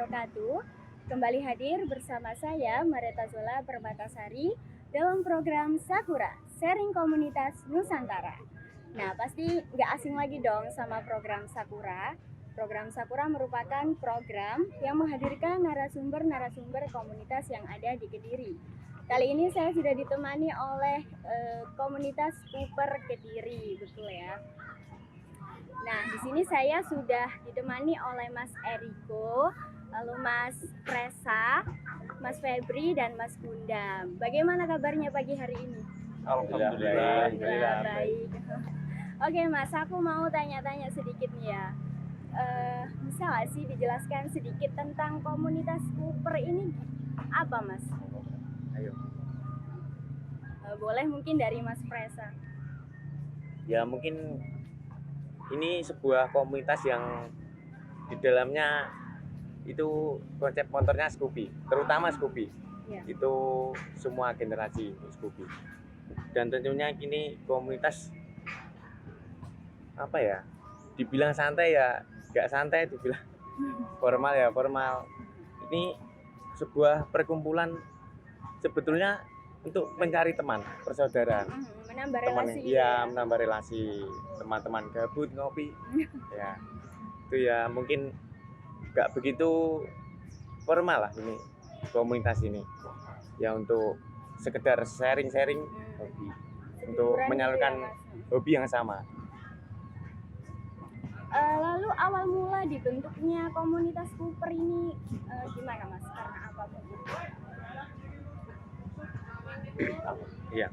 wabarakatuh. Kembali hadir bersama saya Mareta Zola Permatasari dalam program Sakura, Sharing Komunitas Nusantara. Nah, pasti nggak asing lagi dong sama program Sakura. Program Sakura merupakan program yang menghadirkan narasumber-narasumber komunitas yang ada di Kediri. Kali ini saya sudah ditemani oleh komunitas Cooper Kediri, betul ya. Nah, di sini saya sudah ditemani oleh Mas Eriko, lalu Mas Presa, Mas Febri, dan Mas Gundam. Bagaimana kabarnya pagi hari ini? Alhamdulillah Baik. Oke Mas, aku mau tanya-tanya sedikit nih ya. Bisa nggak sih dijelaskan sedikit tentang komunitas Cooper ini apa Mas? Ayo. Boleh mungkin dari Mas Presa. Ya mungkin ini sebuah komunitas yang di dalamnya itu konsep motornya Scoopy, terutama Scoopy. Ya. Itu semua generasi Scoopy. Dan tentunya ini komunitas apa ya? Dibilang santai ya, nggak santai, dibilang formal ya formal. Ini sebuah perkumpulan sebetulnya untuk mencari teman, persaudaraan. Menambah Teman, relasi. iya, menambah relasi, teman-teman gabut ngopi. Ya, itu ya mungkin nggak begitu formal lah ini komunitas ini. Ya untuk sekedar sharing-sharing hobi, untuk Hiburan menyalurkan gitu ya, Mas. hobi yang sama. Lalu awal mula dibentuknya komunitas Cooper ini gimana Mas? Karena apa? Iya.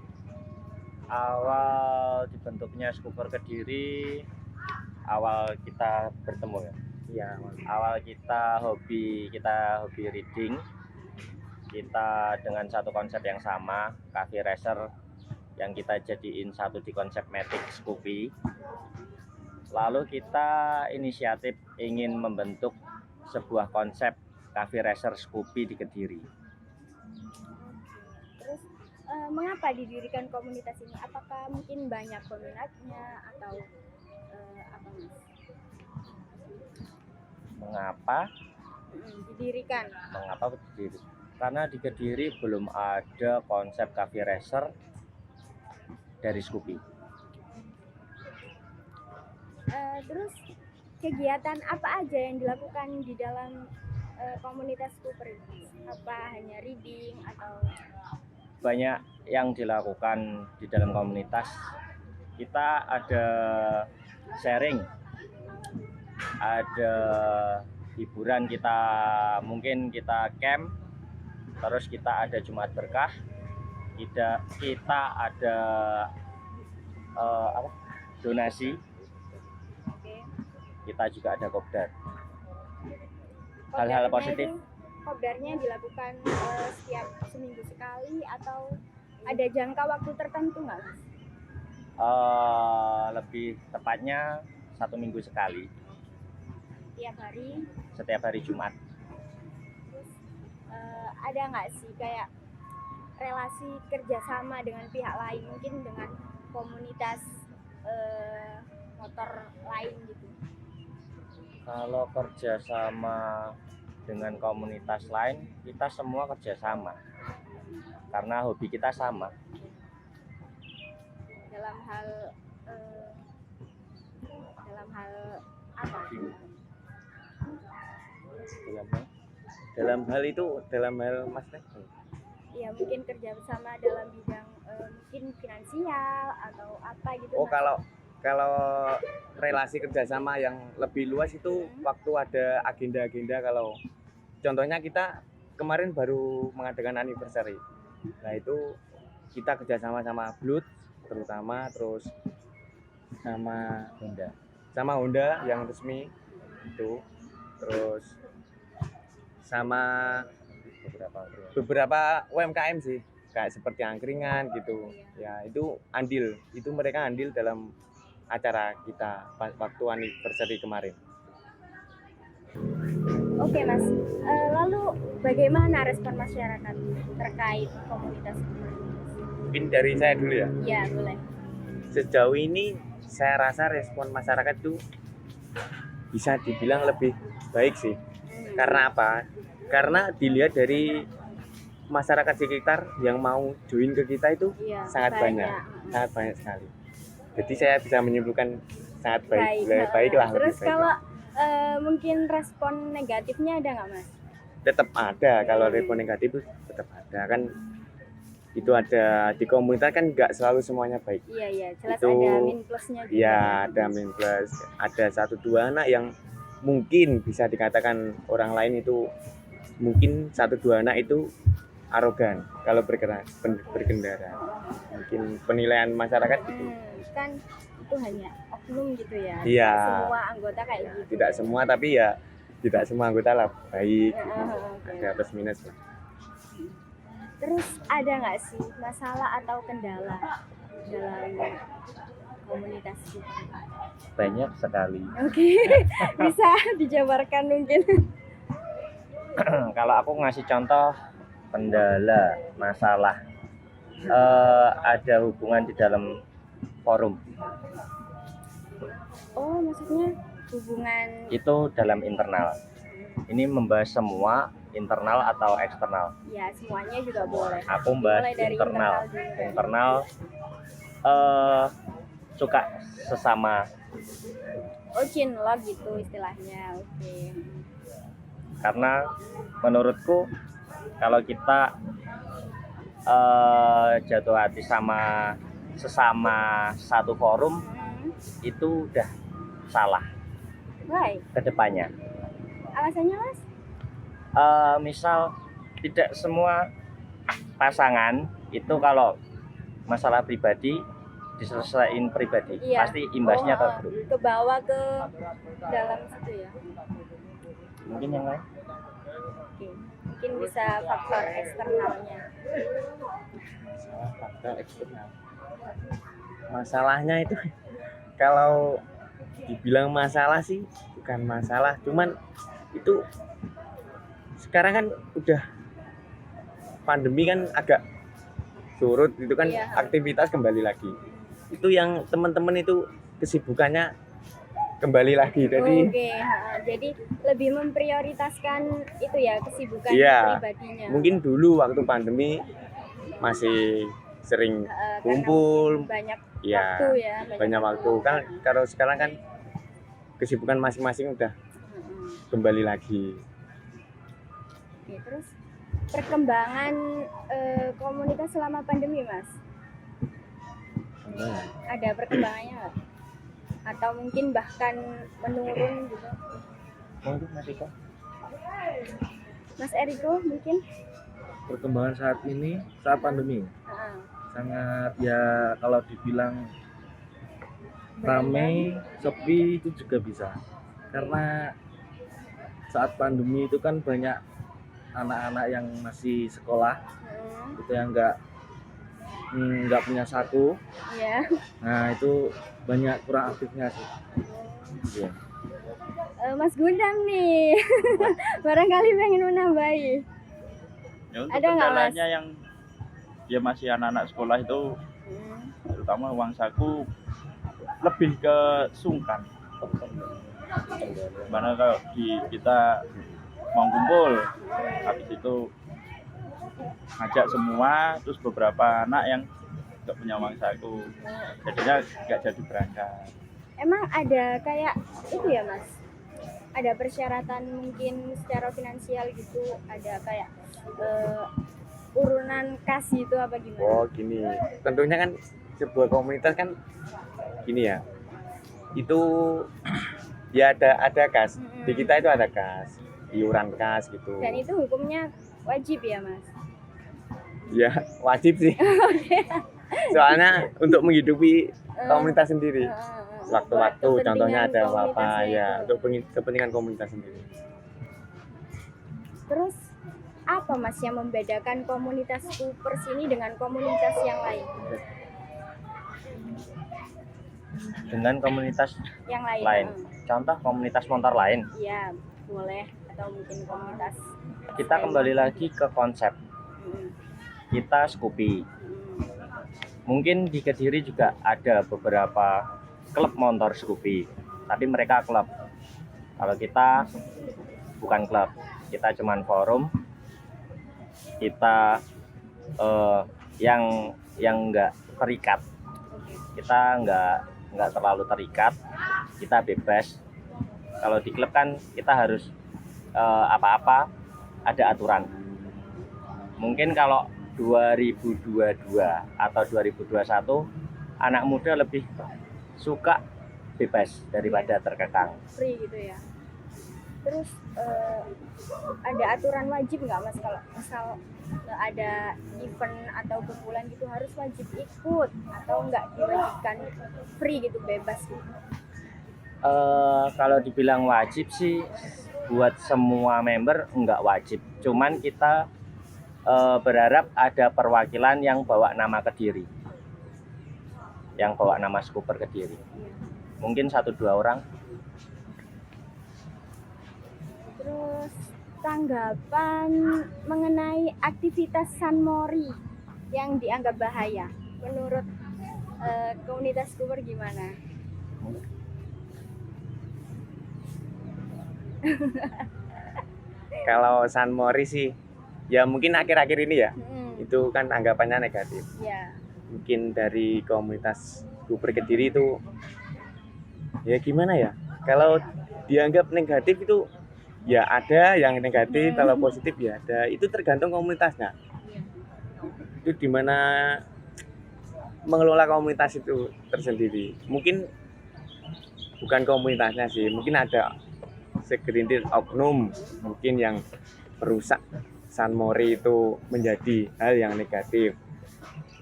Awal dibentuknya Cooper Kediri, awal kita bertemu ya. Iya, Awal kita hobi reading. Kita dengan satu konsep yang sama, Cafe Racer, yang kita jadiin satu di konsep Matic Scoopy. Lalu kita inisiatif ingin membentuk sebuah konsep Cafe Racer Scoopy di Kediri. Terus mengapa didirikan komunitas ini? Apakah mungkin banyak peminatnya atau apa Mas? Mengapa Didirikan? Mengapa berdiri? Karena di Kediri belum ada konsep Cafe Racer dari Scoopy. Terus kegiatan apa aja yang dilakukan di dalam komunitas Cooper ini? Apa hanya reading atau? Banyak yang dilakukan di dalam komunitas. Kita ada sharing, ada hiburan, mungkin kita camp, terus kita ada Jumat Berkah, kita ada donasi, kita juga ada kopdar. Hal-hal positif. Kopdarnya dilakukan setiap seminggu sekali atau ada jangka waktu tertentu nggak Mas? Lebih tepatnya 1 minggu sekali, setiap hari Jumat. Terus ada nggak sih kayak relasi kerjasama dengan pihak lain, mungkin dengan komunitas motor lain gitu? Kalau kerjasama dengan komunitas lain, kita semua kerjasama karena hobi kita sama. Dalam hal apa? Dalam hal Mas Teh. Ya mungkin kerjasama dalam bidang mungkin finansial atau apa gitu. Oh, Mas? kalau relasi kerjasama yang lebih luas itu waktu ada agenda-agenda, kalau contohnya kita kemarin baru mengadakan anniversary. Nah itu kita kerjasama sama Blood terutama, terus sama Honda yang resmi itu, terus sama beberapa UMKM sih, kayak seperti angkringan gitu. Ya itu mereka andil dalam acara kita waktu anniversary kemarin. Oke Mas, lalu bagaimana respon masyarakat terkait komunitas ini? Mungkin dari saya dulu ya. Iya boleh. Sejauh ini saya rasa respon masyarakat itu bisa dibilang lebih baik sih. Karena apa? Karena dilihat dari masyarakat sekitar yang mau join ke kita itu Iya, sangat banyak sekali. Jadi saya bisa menyimpulkan sangat baik, baik lah. Terus lebih baik kalau lah. mungkin respon negatifnya ada nggak mas? Tetap ada, kalau respon negatif itu tetap ada kan. Itu ada di komunitas kan nggak selalu semuanya baik. Iya, jelas Itu, ada min plusnya juga. Iya, ada min plus. Ada 1-2 anak yang mungkin bisa dikatakan orang lain itu, mungkin 1-2 anak itu arogan kalau berkendara. Mungkin penilaian masyarakat gitu. Kan itu hanya oknum gitu ya. Iya. Tidak semua anggota kayak gitu. Tidak semua, tapi ya tidak semua anggota lah baik. Oke. Ada plus minus lah. Terus ada nggak sih masalah atau kendala dalam komunitas kita? Banyak sekali. Oke, bisa dijabarkan mungkin. Kalau aku ngasih contoh kendala, masalah, ada hubungan di dalam forum. Oh, maksudnya hubungan Itu dalam internal. Ini membahas semua internal atau eksternal. ya semuanya juga boleh. Aku bahas Mulai dari internal. juga. Internal suka sesama, Oh, cinlok gitu istilahnya. Oke. karena menurutku kalau kita jatuh hati sama sesama satu forum itu udah salah Why? ke depannya. Alasannya mas? Misal tidak semua pasangan itu kalau masalah pribadi diselesaikan pribadi, Iya. pasti imbasnya ke grup. Ke bawah ke dalam situ ya. Mungkin yang lain? Oke. Mungkin bisa faktor eksternalnya. Faktor eksternal. Masalahnya itu kalau dibilang masalah sih bukan masalah, cuman itu sekarang kan udah pandemi kan agak surut itu kan, Iya. aktivitas kembali lagi. Itu yang teman-teman itu kesibukannya kembali lagi. Jadi Oke, jadi lebih memprioritaskan itu ya kesibukan Iya. pribadinya. mungkin dulu waktu pandemi masih sering Karena kumpul, banyak ya waktu ya. banyak waktu kan. Kalau sekarang kan kesibukan masing-masing udah kembali lagi. Oke, terus perkembangan komunitas selama pandemi mas, ada perkembangannya nggak? Atau mungkin bahkan menurun gitu? Mungkin nanti kok. Mas Eriko mungkin? Perkembangan saat ini saat pandemi sangat, ya kalau dibilang ramai sepi itu juga bisa, karena saat pandemi itu kan banyak anak-anak yang masih sekolah itu yang nggak punya saku. Ya. Nah itu banyak kurang aktifnya sih. Iya. Mas Gundam nih, barangkali pengen menambahi. Ya, untuk Ada nggak, kendalanya yang dia masih anak-anak sekolah itu, terutama uang saku lebih ke sungkan. Mana kalau kita mau kumpul, habis itu ngajak semua, terus beberapa anak yang nggak punya uang saku, jadinya nggak jadi berangkat. Emang ada kayak itu ya mas? Ada persyaratan mungkin secara finansial gitu, ada kayak urunan kas gitu apa gimana? Oh gini, tentunya kan sebuah komunitas kan gini ya, itu ya ada kas. Di kita itu ada kas, iuran kas gitu. Dan itu hukumnya wajib ya mas? Ya wajib sih. Soalnya untuk menghidupi komunitas sendiri. Waktu-waktu buat contohnya ada kepentingan apa komunitasnya ya, itu. untuk kepentingan komunitas sendiri. Terus apa mas yang membedakan komunitas Kupers ini dengan komunitas yang lain? Dengan komunitas Yang lain? lain. Contoh komunitas motor lain. Iya boleh, atau mungkin komunitas. Kita kembali lagi ke konsep. Kita Scoopy. Mungkin di Kediri juga ada beberapa klub motor Scoopy, tapi mereka klub. Kalau kita bukan klub, kita cuman forum. Kita yang nggak terikat, kita nggak terlalu terikat, kita bebas. Kalau di klub kan kita harus apa-apa ada aturan. Mungkin kalau 2022 atau 2021 anak muda lebih suka bebas daripada terkekang. Free gitu ya. Terus ada aturan wajib nggak Mas kalau misal ada event atau kumpulan gitu harus wajib ikut atau nggak diwajibkan, free gitu, bebas gitu? Kalau dibilang wajib sih buat semua member nggak wajib. Cuman kita berharap ada perwakilan yang bawa nama Kediri, yang bawa nama Skuper Kediri. Mungkin 1-2 orang. Terus tanggapan mengenai aktivitas San Mori yang dianggap bahaya, menurut komunitas Skuper gimana? Kalau San Mori sih, ya mungkin akhir-akhir ini ya, itu kan anggapannya negatif. Ya. Mungkin dari komunitas Skuper Kediri itu, ya gimana ya? Kalau dianggap negatif itu, ya ada yang negatif, kalau positif ya ada. Itu tergantung komunitasnya. Itu dimana mengelola komunitas itu tersendiri. Mungkin bukan komunitasnya sih, mungkin ada segelintir oknum mungkin yang merusak San Mori itu menjadi hal yang negatif.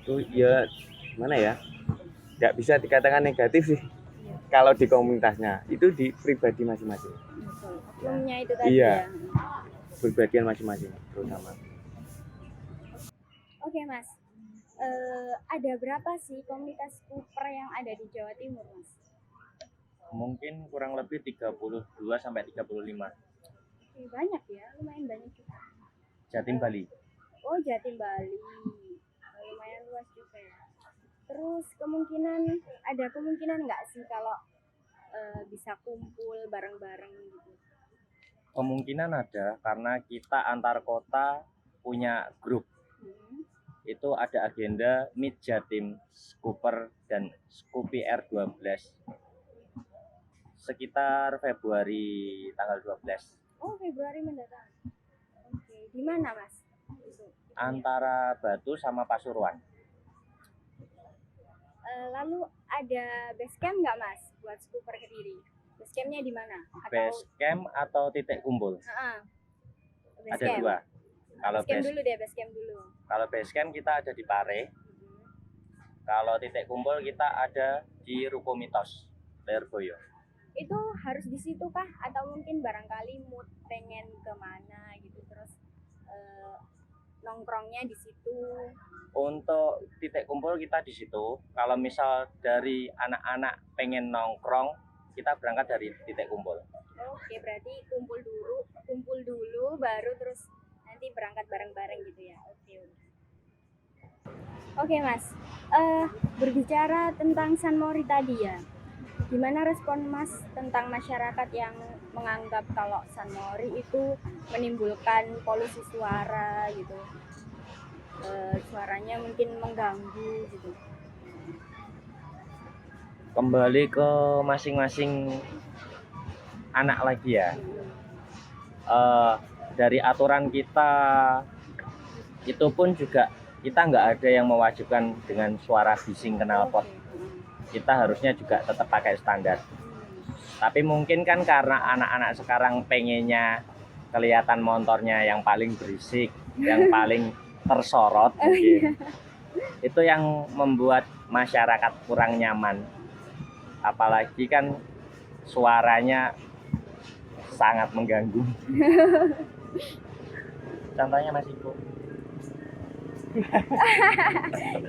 Itu ya mana ya, nggak bisa dikatakan negatif sih kalau di komunitasnya, itu di pribadi masing-masing. Oknumnya itu tadi Iya. ya. Pribadian masing-masing terutama. Oke Mas, ada berapa sih komunitas Skuper yang ada di Jawa Timur Mas? Mungkin kurang lebih 32 sampai 35. Oke, banyak ya, lumayan banyak juga. Jatim Bali. Oh, Jatim Bali, lumayan luas juga ya. Terus ada kemungkinan nggak sih kalau bisa kumpul bareng-bareng gitu? Kemungkinan ada karena kita antar kota punya grup. Itu ada agenda Meet Jatim, Skuper dan Skupi R12 sekitar Februari tanggal 12. Oh, Februari mendatang. Oke, di mana Mas? Itu. Antara Batu sama Pasuruan. Lalu ada base camp nggak Mas buat Skuper Kediri? Base campnya di mana? Base camp atau titik kumpul? Base Ada camp. 2. Kalau Base camp base, dulu deh, base camp dulu. kalau base camp kita ada di Pare. Kalau titik kumpul kita ada di Ruko Mitos, Lerboyo. Itu harus di situ kah? Atau mungkin barangkali mood pengen kemana gitu, terus nongkrongnya di situ? Untuk titik kumpul kita di situ. Kalau misal dari anak-anak pengen nongkrong, kita berangkat dari titik kumpul. Oke, berarti kumpul dulu, baru terus nanti berangkat bareng-bareng gitu ya. Oke Mas, berbicara tentang San Mori tadi ya, gimana respon Mas tentang masyarakat yang menganggap kalau San Mori itu menimbulkan polusi suara gitu, suaranya mungkin mengganggu gitu? Kembali ke masing-masing anak lagi ya. Dari aturan kita itu pun juga kita nggak ada yang mewajibkan dengan suara bising knalpot. Kita harusnya juga tetap pakai standar. Tapi mungkin kan karena anak-anak sekarang pengennya kelihatan motornya yang paling berisik, yang paling tersorot mungkin. Itu yang membuat masyarakat kurang nyaman. Apalagi kan suaranya sangat mengganggu. Contohnya Mas Iko.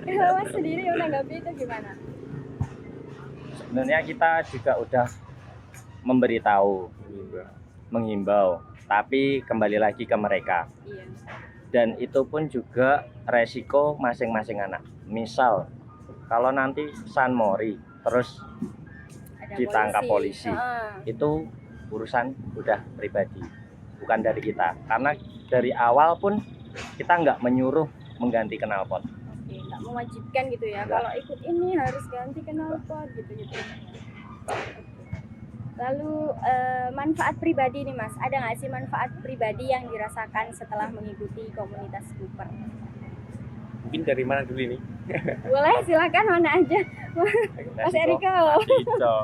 Kalau Mas sendiri menanggapi itu gimana? Sebenarnya kita juga udah memberitahu, menghimbau, tapi kembali lagi ke mereka. Iya. Dan itu pun juga resiko masing-masing anak. Misal kalau nanti San Mori terus Ada ditangkap polisi, Heeh. itu urusan udah pribadi. bukan dari kita. Karena dari awal pun kita nggak menyuruh mengganti knalpot. Oke, nggak mewajibkan gitu ya. Nggak. Kalau ikut ini harus ganti knalpot gitu-gitu. Lalu manfaat pribadi nih Mas, ada nggak sih manfaat pribadi yang dirasakan setelah mengikuti komunitas Cooper? Mungkin dari mana dulu ini? Boleh, silakan mana aja. Mas Eriko. Ico.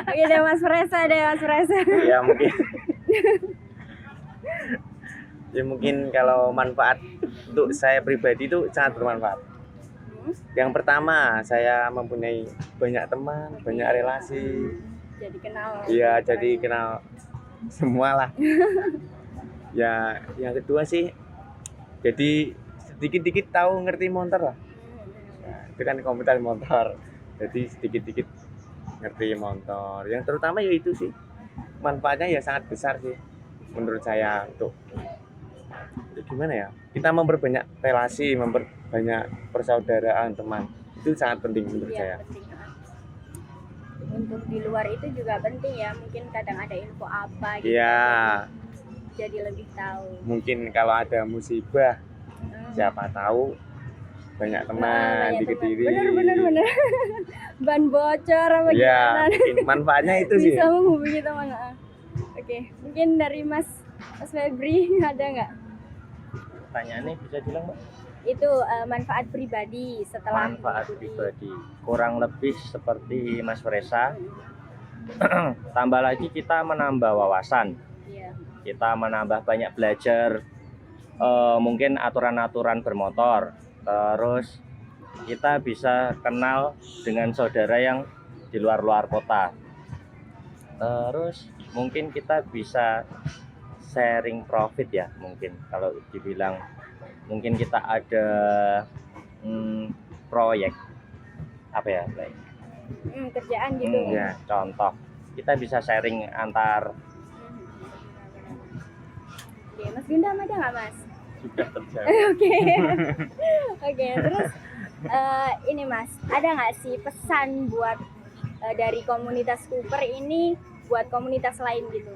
Oke deh Mas Fresa Ya mungkin ya mungkin kalau manfaat untuk saya pribadi itu sangat bermanfaat. Yang pertama, saya mempunyai banyak teman, banyak relasi. Jadi kenal. Iya, jadi kenal semua lah. Ya, yang kedua sih, jadi sedikit-dikit tahu ngerti motor lah. Nah, itu kan komunitas motor. Jadi sedikit-dikit ngerti motor. Yang terutama ya itu sih, manfaatnya ya sangat besar sih menurut saya untuk gimana ya, kita memperbanyak relasi, memperbanyak persaudaraan teman, itu sangat penting menurut Iya, saya. penting. Untuk di luar itu juga penting ya, mungkin kadang ada info apa gitu. Iya, Jadi lebih tahu. mungkin kalau ada musibah, Hmm. siapa tahu banyak teman Banyak di teman. Kediri. Bener. Ban bocor apa Iya, gimana? mungkin manfaatnya itu sih. Bisa menghubungi teman. Oke, mungkin dari Mas Febri ada nggak? Pertanyaannya bisa bilang, Mbak? Itu manfaat pribadi setelah Manfaat mengikuti. pribadi kurang lebih seperti Mas Fresa. Tambah lagi kita menambah wawasan, Iya. kita menambah banyak belajar, mungkin aturan-aturan bermotor. Terus kita bisa kenal dengan saudara yang di luar kota. Terus mungkin kita bisa sharing profit ya, mungkin kalau dibilang mungkin kita ada proyek apa ya, like, Kerjaan gitu. ya contoh kita bisa sharing antar. Oke, Mas Gundam ada nggak Mas? Sudah terjawab. Oke. Oke, terus ini Mas, ada nggak sih pesan buat dari komunitas Cooper ini buat komunitas lain gitu?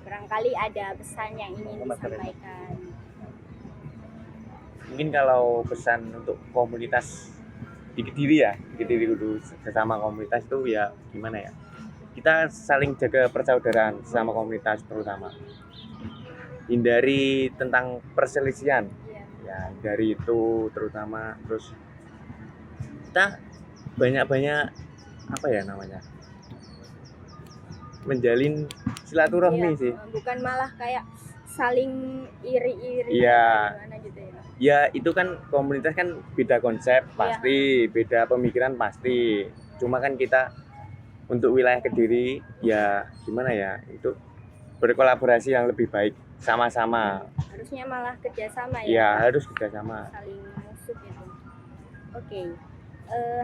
Barangkali ada pesan yang ingin disampaikan. Mungkin kalau pesan untuk komunitas di Kediri ya, di Kediri Kudu sesama komunitas itu ya gimana ya, kita saling jaga persaudaraan sesama komunitas, terutama hindari tentang perselisihan Iya. ya, dari itu terutama. Terus kita banyak-banyak apa ya namanya, menjalin silaturahmi Iya, sih. bukan malah kayak saling iri-iri Iya. gimana gitu ya. Ya itu kan komunitas kan beda konsep pasti, beda pemikiran pasti. Cuma kan kita untuk wilayah Kediri ya gimana ya, itu berkolaborasi yang lebih baik sama-sama. Harusnya malah kerjasama ya. Ya harus kerjasama. Saling musuh gitu. Oke.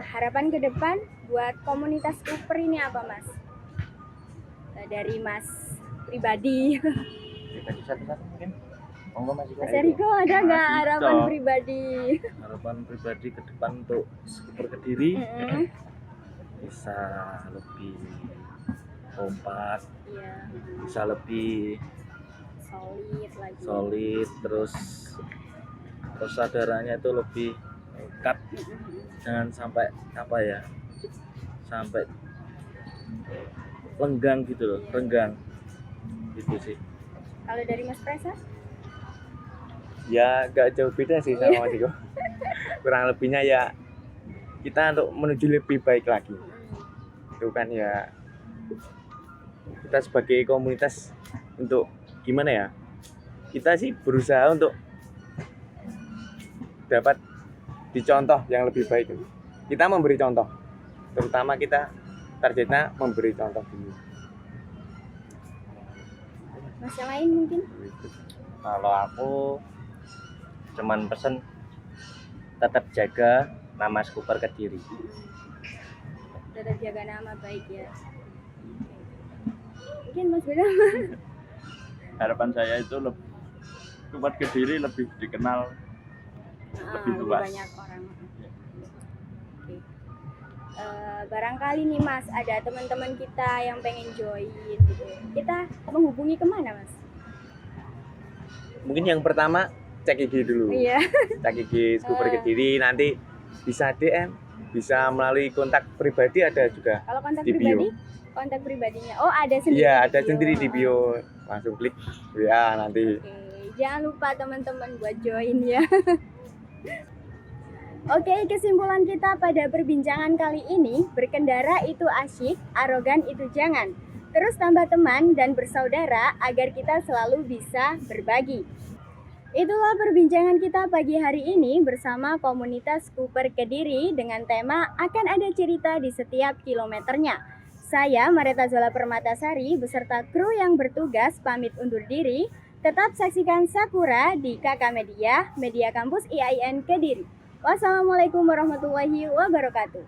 Harapan ke depan buat komunitas Cooper ini apa Mas? Dari Mas pribadi. Pribadi satu-satu mungkin. Monggo Mas Iko. Mas Eriko ada nggak Mas harapan Iko. pribadi? Harapan pribadi ke depan untuk Skuter Kediri Mm-mm. bisa lebih kompak, Iya, bisa lebih solid lagi. solid, terus persaudaranya itu lebih dekat, Mm-mm. jangan sampai apa ya, sampai lenggang gitu loh, renggang gitu sih. Kalau dari Mas Presa? Ya gak jauh beda sih sama Mas Iko. Kurang lebihnya ya kita untuk menuju lebih baik lagi. Itu kan ya kita sebagai komunitas untuk gimana ya, kita sih berusaha untuk dapat dicontoh yang lebih baik. Kita memberi contoh, terutama kita targetnya memberi contoh dulu. Mas yang lain mungkin? Kalau aku cuman pesen tetap jaga nama Skuter Kediri. Tetap jaga nama baik ya. Mungkin Mas Beda. Harapan saya itu Cooper Kediri lebih dikenal lebih luas. Banyak orang. Oke. barangkali nih Mas ada teman-teman kita yang pengen join gitu, kita menghubungi kemana Mas? Mungkin yang pertama cek IG dulu. Iya. Cek IG Skuper Kediri, nanti bisa DM, bisa melalui kontak pribadi ada juga. Kalau kontak Di bio. pribadi, kontak pribadinya. Oh, ada sendiri. Iya, di ada bio. sendiri di bio. Langsung klik WA nanti. Oke, jangan lupa teman-teman buat join ya. Oke, kesimpulan kita pada perbincangan kali ini, berkendara itu asyik, arogan itu jangan. Terus tambah teman dan bersaudara agar kita selalu bisa berbagi. Itulah perbincangan kita pagi hari ini bersama komunitas Skuper Kediri dengan tema akan ada cerita di setiap kilometernya. Saya Mareta Zola Permatasari beserta kru yang bertugas pamit undur diri. Tetap saksikan Sakura di KK Media, Media Kampus IAIN Kediri. Wassalamualaikum warahmatullahi wabarakatuh.